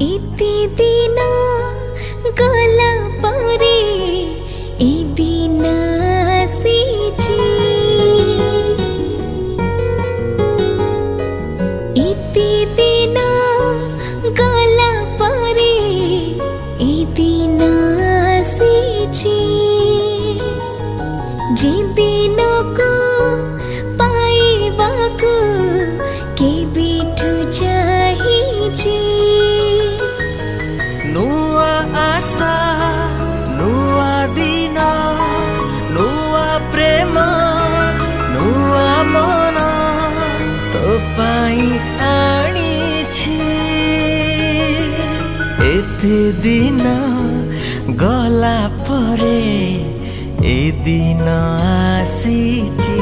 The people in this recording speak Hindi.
इति दिन गला परे ए दिन आसीची। इति दिन गला परे ए दिन आसीची। जे दिन को पाइबाको के बिठु चाहिची। नुआ आशा नुआ दिन नुआ प्रेम नुआ मन तो पाई आनिछि। एते दिन गला परे ए दिन आसीछि।